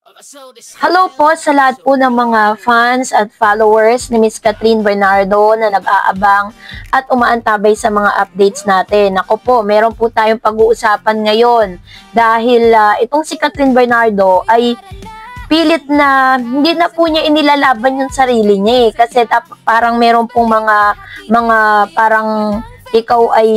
Hello po sa lahat po ng mga fans at followers ni Miss Catherine Bernardo na nag-aabang at umaantabay sa mga updates natin. Ako po, meron po tayong pag-uusapan ngayon dahil itong si Catherine Bernardo ay pilit na hindi na po niya inilalaban yung sarili niya kasi parang meron pong mga parang ikaw ay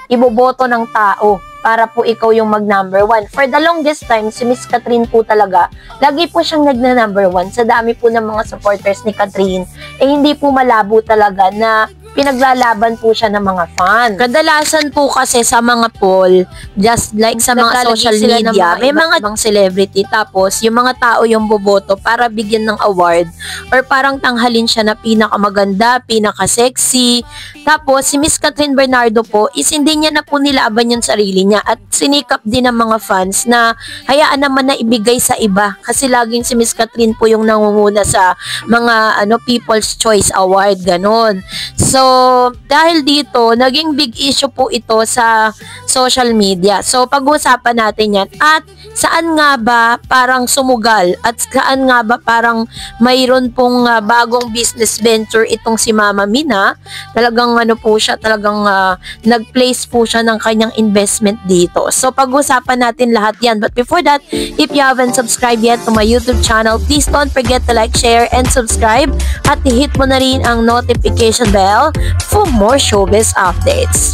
iboboto ng tao para po ikaw yung mag-number 1. For the longest time, si Miss Catherine po talaga, lagi po siyang nagna-number 1. Sa dami po ng mga supporters ni Catherine, hindi po malabo talaga na pinaglalaban po siya ng mga fans. Kadalasan po kasi sa mga poll, just like sa mga social media, may mga ibang celebrity, tapos yung mga tao yung boboto para bigyan ng award or parang tanghalin siya na pinakamaganda, pinaka-sexy. Tapos si Miss Catherine Bernardo po is hindi niya na po nilaban yung sarili niya at sinikap din ng mga fans na hayaan naman na ibigay sa iba kasi laging si Miss Catherine po yung nangunguna sa mga People's Choice Award, ganon. So, dahil dito, naging big issue po ito sa social media. So, pag-uusapan natin yan. At saan nga ba parang sumugal? At saan nga ba parang mayroon pong bagong business venture itong si Mama Mina? Talagang talagang nag-place po siya ng kanyang investment dito. So, pag-uusapan natin lahat yan. But before that, if you haven't subscribed yet to my YouTube channel, please don't forget to like, share, and subscribe. At i-hit mo na rin ang notification bell for more showbiz updates.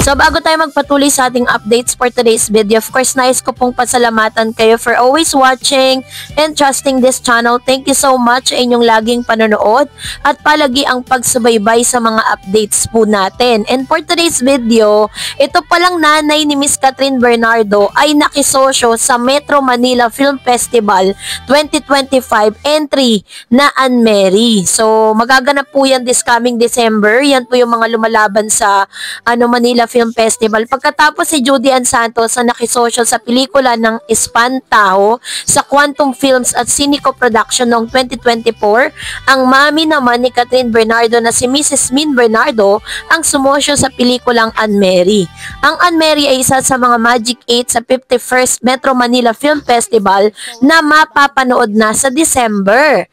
So, bago tayo magpatuloy sa ating updates for today's video, of course, nais ko pong pasalamatan kayo for always watching and trusting this channel. Thank you so much sa inyong laging panonood at palagi ang pagsubaybay sa mga updates po natin. And for today's video, ito palang nanay ni Miss Catherine Bernardo ay nakisosyo sa Metro Manila Film Festival 2025 entry na Anne Mary. So, magaganap po yan this coming December. Yan po yung mga lumalaban sa Manila Film Festival. Pagkatapos si Judy Ann Santos na nakisosyo sa pelikula ng Espantaho sa Quantum Films at Cineco Production noong 2024, ang mami naman ni Catherine Bernardo na si Mrs. Min Bernardo ang sumosyo sa pelikulang Anne Mary. Ang Anne Mary ay isa sa mga Magic 8 sa 51st Metro Manila Film Festival na mapapanood na sa December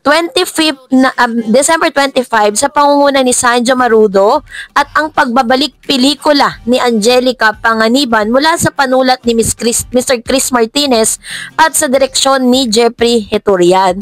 25 sa pangunguna ni Sanjo Marudo at ang pagbabalik pelikula ni Angelica Panganiban mula sa panulat ni Mr. Chris Martinez at sa direksyon ni Jeffrey Heturian.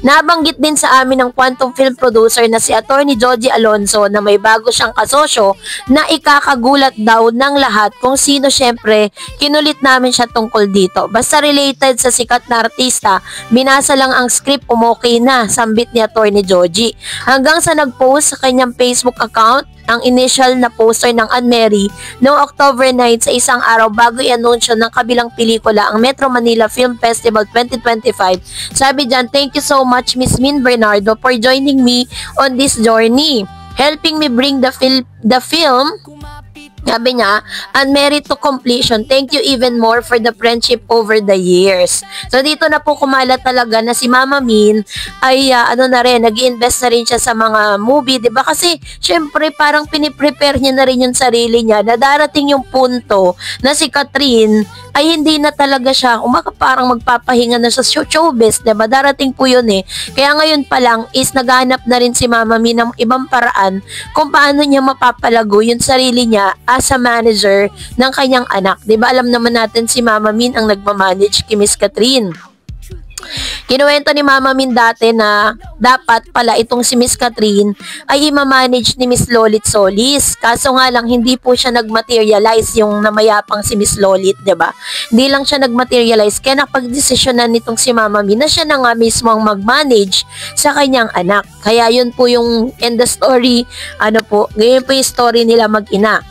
Nabanggit din sa amin ng Quantum Film producer na si Attorney Joji Alonso na may bago siyang kasosyo na ikakagulat daw ng lahat kung sino. Syempre, kinulit namin siya tungkol dito. Basta related sa sikat na artista, binasa lang ang script, umokay na, sambit ni Attorney Joji. Hanggang sa nag-post sa kanyang Facebook account ang initial na poster ng Anne Mary noong October 9 sa isang araw bago i-anunsyo ng kabilang pelikula ang Metro Manila Film Festival 2025. Sabi dyan, "Thank you so much Miss Min Bernardo for joining me on this journey, helping me bring the film, sabi niya, and merit to completion. Thank you even more for the friendship over the years." So dito na po kumalat talaga na si Mama Min ay nag-i-invest na rin siya sa mga movie, 'di ba? Kasi syempre parang piniprepare niya na rin yung sarili niya na darating yung punto na si Catherine ay hindi na talaga siya parang magpapahinga na sa showbiz, 'di ba? Darating po 'yun eh. Kaya ngayon pa lang is naghahanap na rin si Mama Min ng ibang paraan kung paano niya mapapalago yung sarili niya as a manager ng kanyang anak. 'Di ba alam naman natin si Mama Min ang nagmamanage kay Miss Catherine. Kinuwento ni Mama Min dati na dapat pala itong si Miss Catherine ay i-manage ni Miss Lolit Solis. Kaso nga lang hindi po siya nag-materialize yung namayapang si Miss Lolit, 'di ba? Hindi lang siya nag-materialize kaya napag-desisyonan nitong si Mama Min na siya na nga mismo ang mag-manage sa kanyang anak. Kaya yun po yung end the story. Ngayon po yung story nila mag-ina.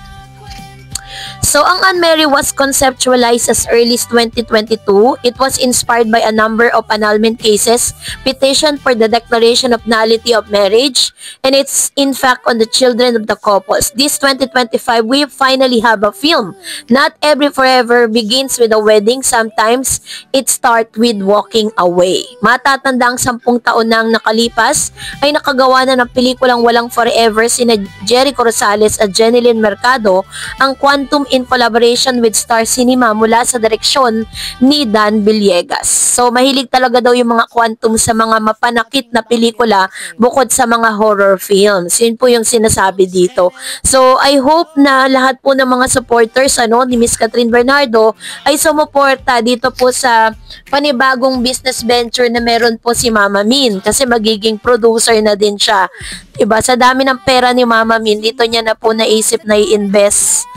So, ang Anne Mary was conceptualized as early as 2022. It was inspired by a number of annulment cases, petition for the declaration of nullity of marriage, and it's in fact on the children of the couples. This 2025, we finally have a film. Not every forever begins with a wedding. Sometimes, it starts with walking away. Matatanda ang 10 taon nang nakalipas, ay nakagawa na ng pelikulang walang forever sina Jericho Rosales at Jenilyn Mercado, ang Quantum in collaboration with Star Cinema mula sa direksyon ni Dan Villegas. So mahilig talaga daw yung mga quantum sa mga mapanakit na pelikula bukod sa mga horror films. Yun po yung sinasabi dito. So I hope na lahat po ng mga supporters ni Miss Cathryn Bernardo ay sumuporta dito po sa panibagong business venture na meron po si Mama Min, kasi magiging producer na din siya. Diba? Sa dami ng pera ni Mama Min, dito niya na po naisip na i-invest.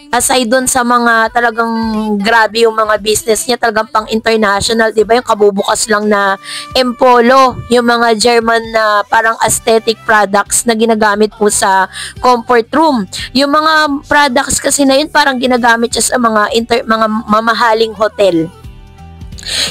Aside dun sa mga talagang grabe yung mga business niya, talagang pang international, diba? Yung kabubukas lang na Empolo, yung mga German na parang aesthetic products na ginagamit po sa comfort room. Yung mga products kasi na yun, parang ginagamit siya sa mga mamahaling hotel.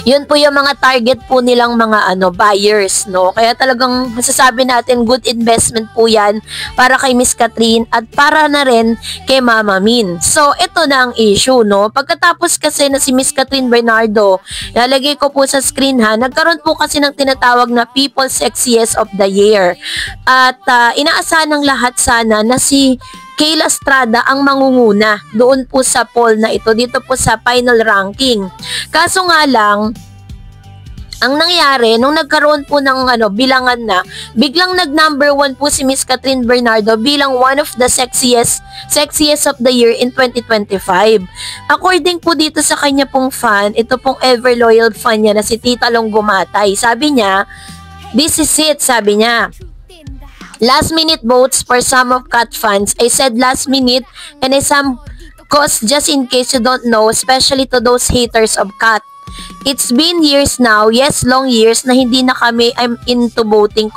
Yun po yung mga target po nilang mga buyers, no? Kaya talagang masasabi natin good investment po yan para kay Miss Cathryn at para na rin kay Mama Min. So, ito na ang issue, no? Pagkatapos kasi na si Miss Cathryn Bernardo, lalagay ko po sa screen nagkaroon po kasi ng tinatawag na People's Sexiest of the Year. At inaasahan ng lahat sana na si Kayla Estrada ang mangunguna doon po sa poll na ito, dito po sa final ranking. Kaso nga lang, ang nangyari, nung nagkaroon po ng bilangan na, biglang nag-number 1 po si Miss Cathryn Bernardo bilang one of the sexiest of the year in 2025. According po dito sa kanya pong fan, ito pong ever loyal fan niya na si Tita Long Gumatay. Sabi niya, this is it, sabi niya. Last minute votes for some of Kat fans. I said last minute and I some cause just in case you don't know, especially to those haters of Kat. It's been years now, yes, long years na hindi na kami into voting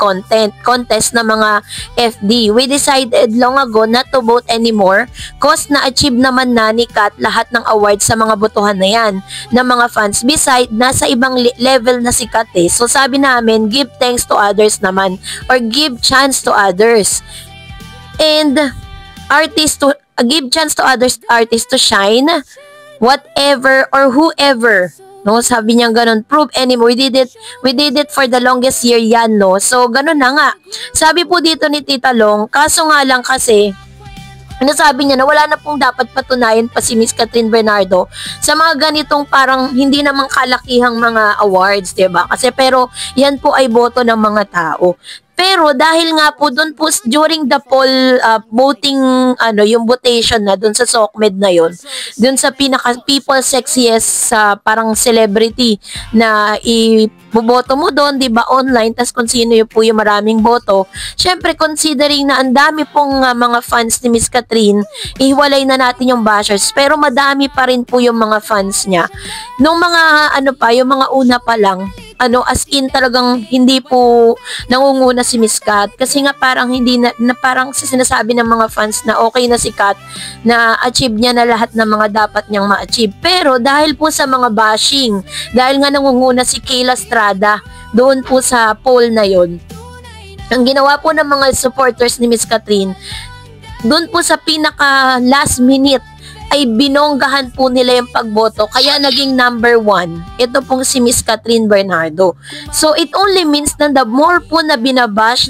contest na mga FD. We decided long ago not to vote anymore cause na-achieve naman na ni Kat lahat ng awards sa mga botohan na yan ng mga fans. Besides, nasa ibang level na si Kat eh. So sabi namin, give thanks to others naman or give chance to others. And give chance to others artists to shine, whatever or whoever. No, sabi niya ganun, prove anymore. We did it for the longest year yan, no? So, ganun na nga. Sabi po dito ni Tita Long, kaso nga lang kasi, nasabi niya na wala na pong dapat patunayan pa si Miss Cathryn Bernardo sa mga ganitong parang hindi naman kalakihang mga awards, diba? Kasi pero yan po ay boto ng mga tao. Pero dahil nga po doon po during the poll voting yung votation na doon sa SOCMED na yon, doon sa pinaka people sexiest parang celebrity na iboboto mo doon, 'di ba, online, tas kung sino yung po yung maraming boto. Syempre considering na ang dami pong mga fans ni Miss Cathryn, ihiwalay na natin yung bashers, pero madami pa rin po yung mga fans niya. Nung mga yung mga una pa lang, as in talagang hindi po nangunguna si Miss Kat kasi nga parang hindi na parang sinasabi ng mga fans na okay na si Kat, na achieve niya na lahat ng mga dapat niyang ma-achieve. Pero dahil po sa mga bashing, dahil nga nangunguna si Kayla Estrada doon po sa poll na yon, ang ginawa po ng mga supporters ni Miss Cathryn, doon po sa pinaka last minute ay binonggahan po nila yung pagboto, kaya naging number 1 ito pong si Miss Cathryn Bernardo. So it only means na the more po na binabash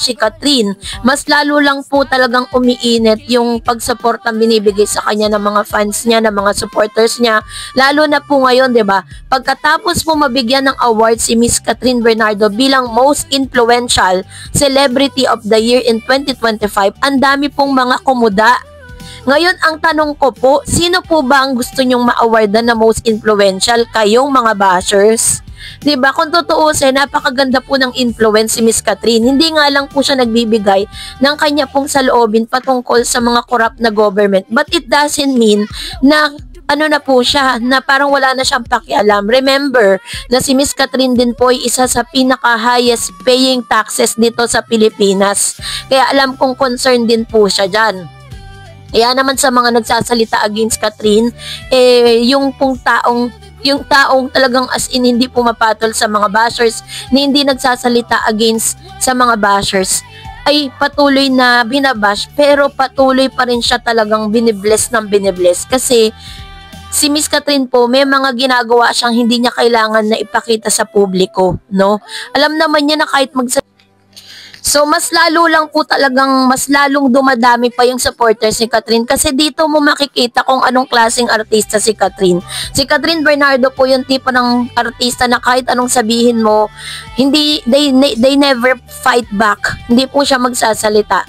si Cathryn, mas lalo lang po talagang umiinit yung pagsuporta binibigay sa kanya ng mga fans niya, ng mga supporters niya, lalo na po ngayon, 'di ba? Pagkatapos po mabigyan ng award si Miss Cathryn Bernardo bilang most influential celebrity of the year in 2025, ang dami pong mga kumuda. Ngayon, ang tanong ko po, sino po ba ang gusto nyong ma-awardan na most influential? Kayong mga bashers? Diba? Kung tutuusin, napakaganda po ng influence si Miss Cathryn. Hindi nga lang po siya nagbibigay ng kanya pong saloobin patungkol sa mga corrupt na government. But it doesn't mean na na po siya, na parang wala na siyang pakialam. Remember na si Miss Cathryn din po ay isa sa pinaka-highest paying taxes dito sa Pilipinas. Kaya alam kong concern din po siya dyan. Kaya naman sa mga nagsasalita against Cathryn, yung taong talagang as in hindi pumapatol sa mga bashers, hindi nagsasalita against sa mga bashers, ay patuloy na binabash, pero patuloy pa rin siya talagang binibless ng binibless. Kasi si Miss Cathryn po, may mga ginagawa siyang hindi niya kailangan na ipakita sa publiko, no? Alam naman niya na So, mas lalo lang po talagang, mas lalong dumadami pa yung supporters ni Catherine kasi dito mo makikita kung anong klaseng artista si Catherine. Si Catherine Bernardo po yung tipo ng artista na kahit anong sabihin mo, hindi, they never fight back. Hindi po siya magsasalita.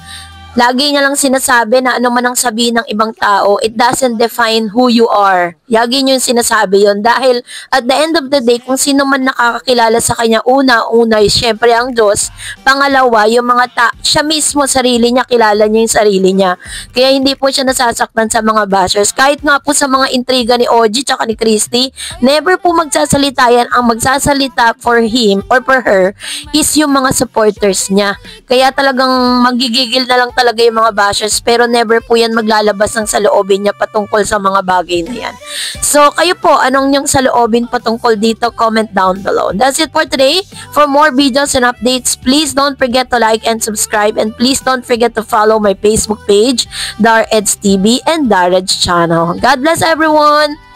Lagi niya lang sinasabi na ano man ang sabihin ng ibang tao, it doesn't define who you are. Lagi niyo yung sinasabi yon dahil at the end of the day, kung sino man nakakakilala sa kanya, una, syempre ang Diyos. Pangalawa, yung mga siya mismo, sarili niya, kilala niya yung sarili niya. Kaya hindi po siya nasasaktan sa mga bashers. Kahit nga po sa mga intriga ni OG tsaka ni Christy, never po magsasalita yan. Ang magsasalita for him or for her is yung mga supporters niya. Kaya talagang magigigil na lang talaga yung mga bashers pero never po yan maglalabas ng saloobin niya patungkol sa mga bagay na yan. So, kayo po, anong yung saloobin patungkol dito? Comment down below. That's it for today. For more videos and updates, please don't forget to like and subscribe and please don't forget to follow my Facebook page, Dar Eds TV and Dar Eds channel. God bless everyone!